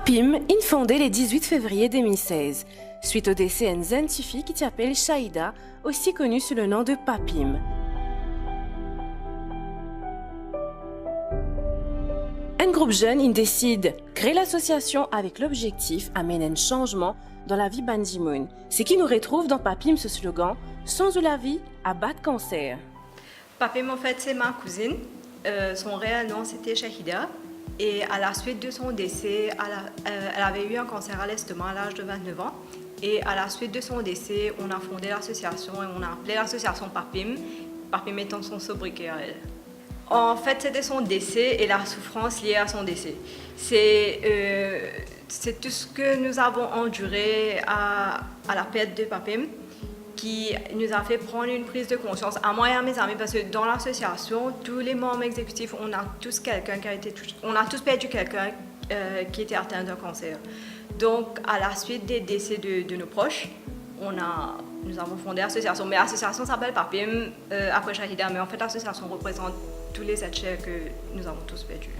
PAPIM est fondé le 18 février 2016, suite au décès d'une scientifique qui s'appelle Shaïda, aussi connue sous le nom de PAPIM. Un groupe jeune il décide de créer l'association avec l'objectif d'amener un changement dans la vie Bandimoun. Ce qui nous retrouve dans PAPIM ce slogan « Sans la vie, à bas de cancer ». PAPIM, en fait, c'est ma cousine. Son réel nom, c'était Shahida. Et à la suite de son décès, elle avait eu un cancer à l'estomac à l'âge de 29 ans. Et à la suite de son décès, on a fondé l'association et on a appelé l'association PAPIM, PAPIM étant son sobriquet à elle. En fait, c'était son décès et la souffrance liée à son décès. C'est tout ce que nous avons enduré à la perte de PAPIM qui nous a fait prendre une prise de conscience à moi et à mes amis, parce que dans l'association, tous les membres exécutifs, on a tous perdu quelqu'un qui était atteint d'un cancer. Donc, à la suite des décès de nos proches, nous avons fondé l'association. Mais l'association s'appelle PAPIM après Shahida, mais en fait, l'association représente tous les êtres chers que nous avons tous perdus.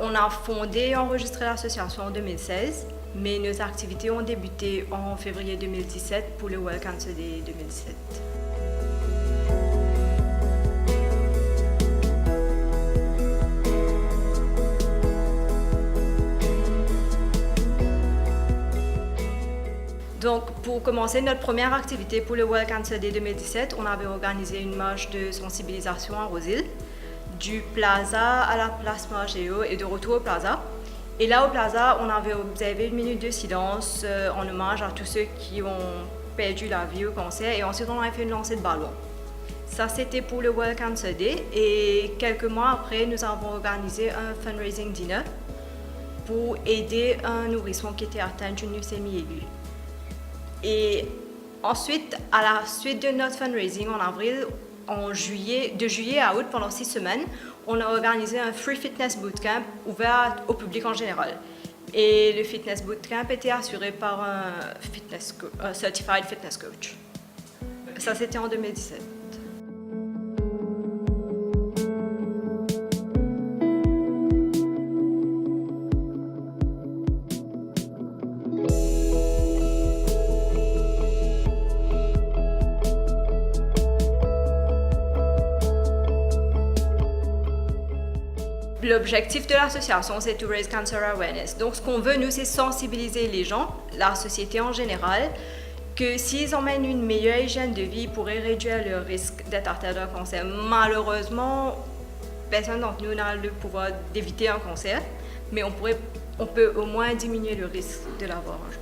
On a fondé et enregistré l'association en 2016, mais nos activités ont débuté en février 2017 pour le World Cancer Day 2017. Donc, pour commencer notre première activité pour le World Cancer Day 2017, on avait organisé une marche de sensibilisation à Rosehill, du Plaza à la place Margéo et de retour au Plaza. Et là, au Plaza, on avait observé une minute de silence en hommage à tous ceux qui ont perdu la vie au cancer. Et ensuite, on a fait une lancée de ballons. Ça, c'était pour le World Cancer Day. Et quelques mois après, nous avons organisé un fundraising dinner pour aider un nourrisson qui était atteint d'une leucémie aiguë. Et ensuite, à la suite de notre fundraising en avril, de juillet à août, pendant 6 semaines, on a organisé un Free Fitness Bootcamp ouvert au public en général. Et le Fitness Bootcamp était assuré par un Certified Fitness Coach. Ça, c'était en 2017. L'objectif de l'association, c'est to raise cancer awareness. Donc, ce qu'on veut, nous, c'est sensibiliser les gens, la société en général, que s'ils emmènent une meilleure hygiène de vie, ils pourraient réduire le risque d'être atteint d'un cancer. Malheureusement, personne d'entre nous n'a le pouvoir d'éviter un cancer, mais on peut au moins diminuer le risque de l'avoir un jour.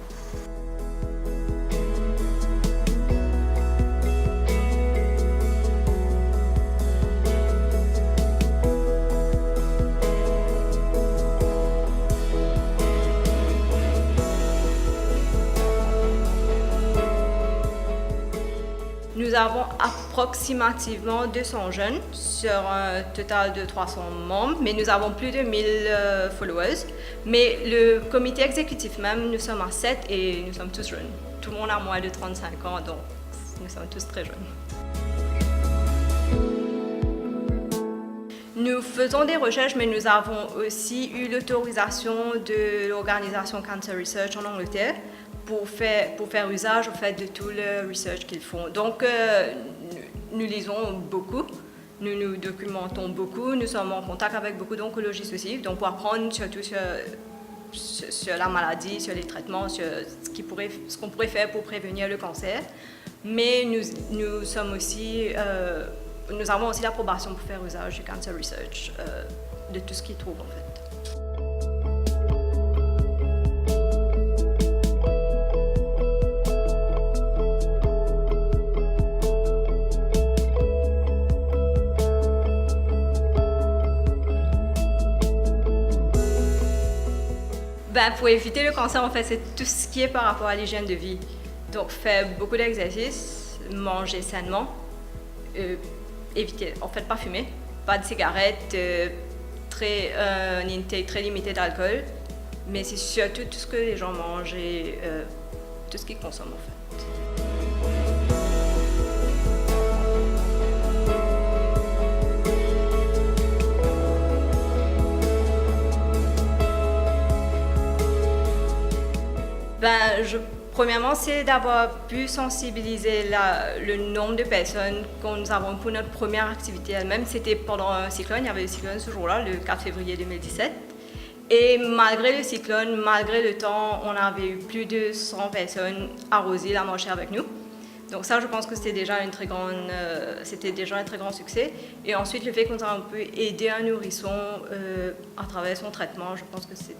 Nous avons approximativement 200 jeunes sur un total de 300 membres, mais nous avons plus de 1000 followers. Mais le comité exécutif même, nous sommes à 7 et nous sommes tous jeunes. Tout le monde a moins de 35 ans, donc nous sommes tous très jeunes. Nous faisons des recherches, mais nous avons aussi eu l'autorisation de l'organisation Cancer Research en Angleterre pour faire usage au fait de tout le research qu'ils font. Donc, nous lisons beaucoup, nous nous documentons beaucoup, nous sommes en contact avec beaucoup d'oncologistes aussi, donc pour apprendre surtout sur la maladie, sur les traitements, sur ce qu'on pourrait faire pour prévenir le cancer. Mais nous avons aussi l'approbation pour faire usage du Cancer Research, de tout ce qu'ils trouvent en fait. Pour éviter le cancer, en fait, c'est tout ce qui est par rapport à l'hygiène de vie. Donc, faire beaucoup d'exercices, manger sainement, éviter, en fait, pas fumer, pas de cigarettes, un intake très limité d'alcool, mais c'est surtout tout ce que les gens mangent et tout ce qu'ils consomment en fait. Premièrement, c'est d'avoir pu sensibiliser le nombre de personnes que nous avons pour notre première activité elle-même. C'était pendant un cyclone, il y avait le cyclone ce jour-là, le 4 février 2017. Et malgré le cyclone, malgré le temps, on avait eu plus de 100 personnes arrosées la marcher avec nous. Donc ça, je pense que c'était déjà un très grand succès. Et ensuite, le fait qu'on a pu aider un nourrisson à travers son traitement, je pense que c'est...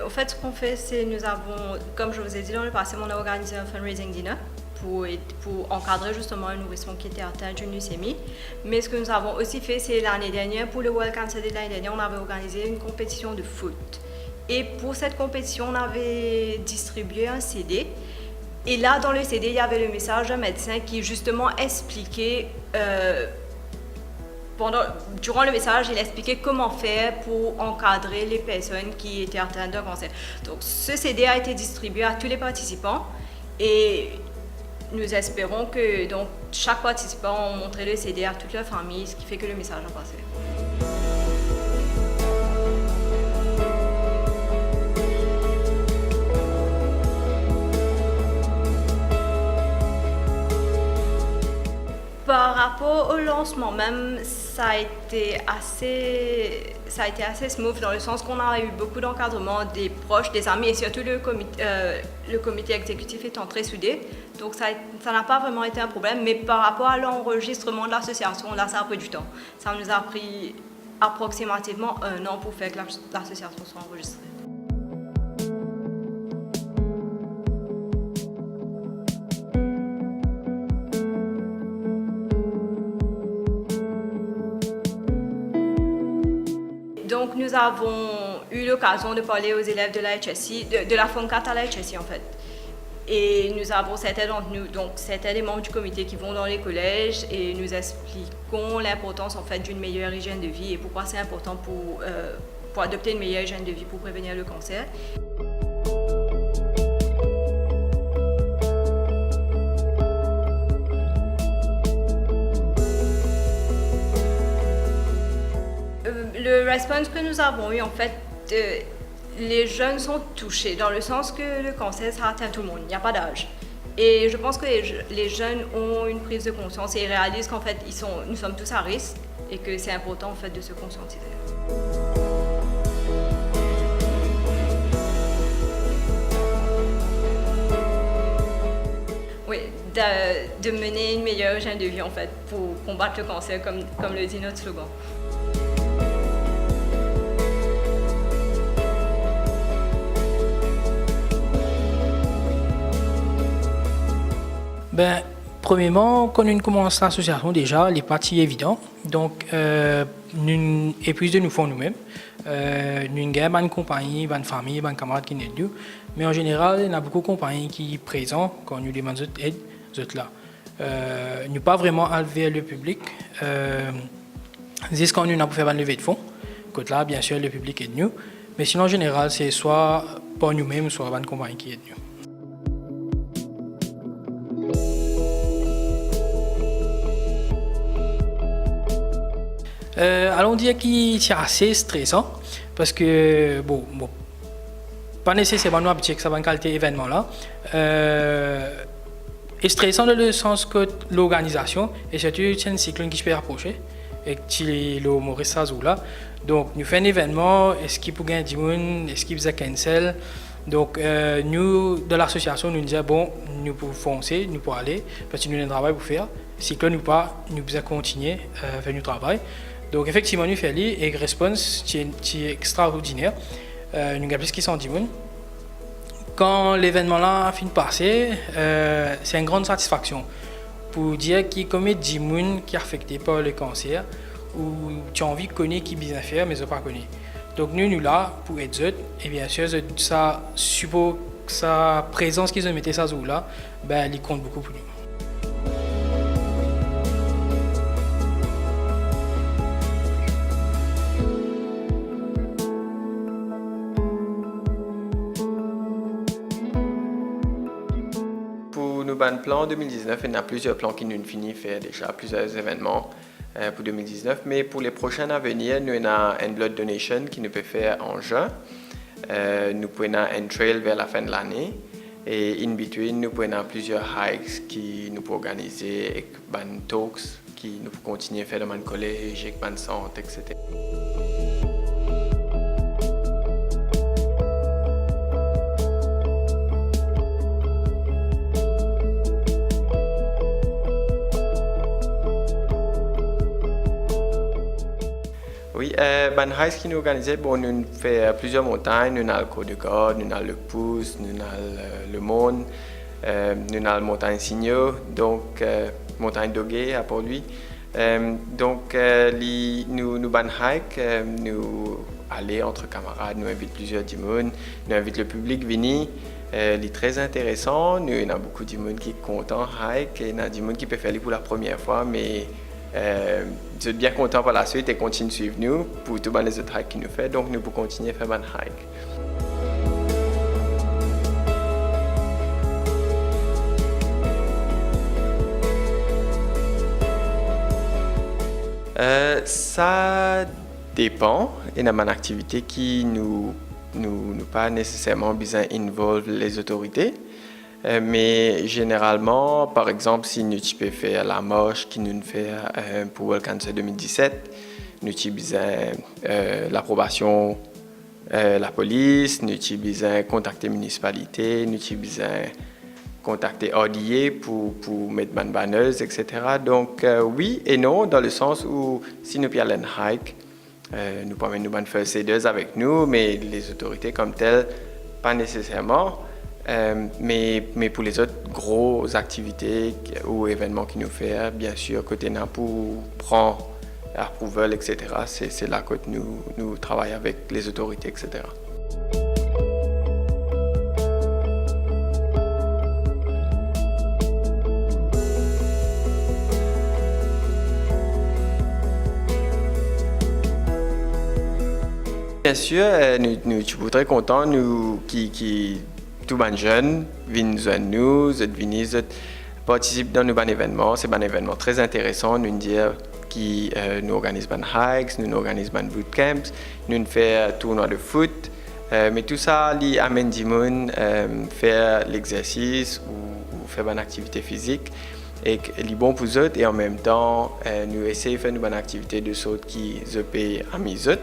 En fait, ce qu'on fait, c'est nous avons, comme je vous ai dit dans le passé, on a organisé un fundraising dinner pour encadrer justement un nourrisson qui était atteint d'une leucémie. Mais ce que nous avons aussi fait, c'est l'année dernière, pour le World Cancer Day de l'année dernière, on avait organisé une compétition de foot. Et pour cette compétition, on avait distribué un CD. Et là, dans le CD, il y avait le message d'un médecin qui justement expliquait... Durant le message, il expliquait comment faire pour encadrer les personnes qui étaient atteintes d'un cancer. Donc, ce CD a été distribué à tous les participants et nous espérons que donc, chaque participant a montré le CD à toute leur famille, ce qui fait que le message a passé. Par rapport au lancement même, ça a été assez smooth dans le sens qu'on a eu beaucoup d'encadrement des proches, des amis et surtout le comité exécutif étant très soudé. Donc ça n'a pas vraiment été un problème, mais par rapport à l'enregistrement de l'association, là ça a pris du temps. Ça nous a pris approximativement 1 an pour faire que l'association soit enregistrée. Donc nous avons eu l'occasion de parler aux élèves de la HSI, de la Forme 4 à la HSI en fait. Et nous avons certains d'entre nous, donc certains des membres du comité qui vont dans les collèges et nous expliquons l'importance en fait d'une meilleure hygiène de vie et pourquoi c'est important pour adopter une meilleure hygiène de vie pour prévenir le cancer. Le response que nous avons eu, en fait, les jeunes sont touchés, dans le sens que le cancer, ça atteint tout le monde, il n'y a pas d'âge. Et je pense que les jeunes ont une prise de conscience et ils réalisent qu'en fait, nous sommes tous à risque et que c'est important en fait, de se conscientiser. Oui, de mener une meilleure hygiène de vie en fait, pour combattre le cancer, comme le dit notre slogan. Ben, premièrement, quand on commence l'association, déjà, les parties évidentes. Donc, nous épuisons de nous faire nous-mêmes. Nous avons une compagnie, une famille, une camarade qui nous aident. Mais en général, il y a beaucoup de compagnies qui sont présentes quand nous demandons d'aide, là. Nous pas vraiment enlever le public. C'est quand nous avons fait une levée de fonds. Côté là, bien sûr, le public aide nous. Mais sinon, en général, c'est soit par nous-mêmes, soit une compagnie qui aide nous. Allons dire qu'il c'est assez stressant parce que pas nécessairement nous habitués que ça va une qualité événement là. Et stressant dans le sens que l'organisation et surtout c'est un cyclone qui se peut approcher et qui le Maurice là. Donc nous faisons un événement, est-ce qu'il peut gagner du monde, est-ce qu'il peut cancel. Donc nous de l'association nous disons bon nous pouvons foncer, nous pouvons aller parce que nous avons un travail pour faire. Cyclone ou pas, nous pouvons continuer à faire notre travail. Donc effectivement, nous faisons et réponse qui est extraordinaire. Nous avons plus qui sont 10 personnes. Quand l'événement là a fini de passer, c'est une grande satisfaction pour dire qu'il y a comme 10 personnes qui sont affectés par le cancer ou qui ont envie de connaître qui business faire mais ils ne pas connaître. Donc nous là pour aider et bien sûr ça suppose sa présence qu'ils ont mis ça là, ben, il compte beaucoup pour nous. Pour nos plans 2019, il y a plusieurs plans qui nous finissent faire déjà plusieurs événements pour 2019, mais pour les prochains à venir, nous avons une blood donation qui nous peut faire en juin. Nous pouvons un trail vers la fin de l'année et in between, nous pouvons plusieurs hikes qui nous pouvons organiser avec des talks qui nous pouvons continuer à faire dans le collège, avec des centres, etc. Oui, ban hikes qui nous organisent, bon, nous faisons plusieurs montagnes, nous avons le Côte de Gordes, nous avons le Pouce, nous avons le Monde, nous avons la montagne Signaux, donc montagne Dogué à Port-Louis. Donc nous ban hike, nous allons entre camarades, nous invitons plusieurs gens, nous invitons le public à venir. C'est très intéressant, nous avons beaucoup de gens qui sont contents de hike, et il y a des gens qui peuvent faire pour la première fois, mais je suis bien content par la suite et continue de suivre nous pour tous les autres hikes qu'ils nous font, donc nous pouvons continuer à faire des hikes. Ça dépend. Il y a une activité qui nous pas nécessairement besoin d'involver les autorités. Mais généralement, par exemple, si nous pouvons faire la marche qui nous fait pour World Cancer 2017, nous avons besoin l'approbation de la police, nous avons besoin de contacter la municipalité, nous avons besoin de contacter RDA pour mettre des banneuses, etc. Donc oui et non, dans le sens où si nous prenons un hike, nous pouvons mettre nos first aiders avec nous, mais les autorités comme telles, pas nécessairement. Mais pour les autres grosses activités ou événements qui nous font, bien sûr, côté nous pour prendre l'approval, etc., c'est là que nous travaillons avec les autorités, etc. Bien sûr, nous sommes très contents, tous les jeunes viennent nous participent dans nos événements. C'est un événement très intéressant, nous dire qui nous organise des hikes, nous organisons des bootcamps, nous faisons tournois de foot, mais tout ça amène des gens faire l'exercice ou faire une activité physique et c'est bon pour eux et en même temps nous essayons de faire une activité de sorte qui se paye à mes autres.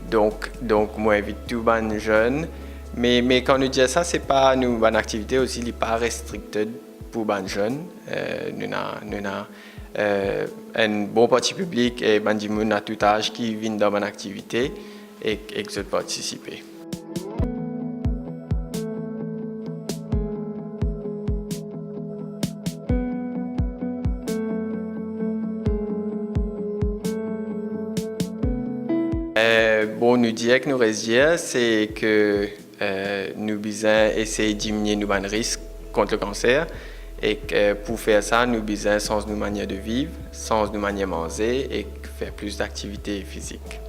Donc moi j'invite tous les jeunes. Mais quand nous disons ça, c'est pas une activité aussi, n'est pas restricted pour les jeunes. Nous avons un bon parti public et des gens à tout âge qui viennent dans une activité et qui participent. Bon, nous dire que nous restons, c'est que nous devons essayer de diminuer nos risques contre le cancer et que pour faire ça, nous devons changer nos manières de vivre, changer nos manières de manger et faire plus d'activités physiques.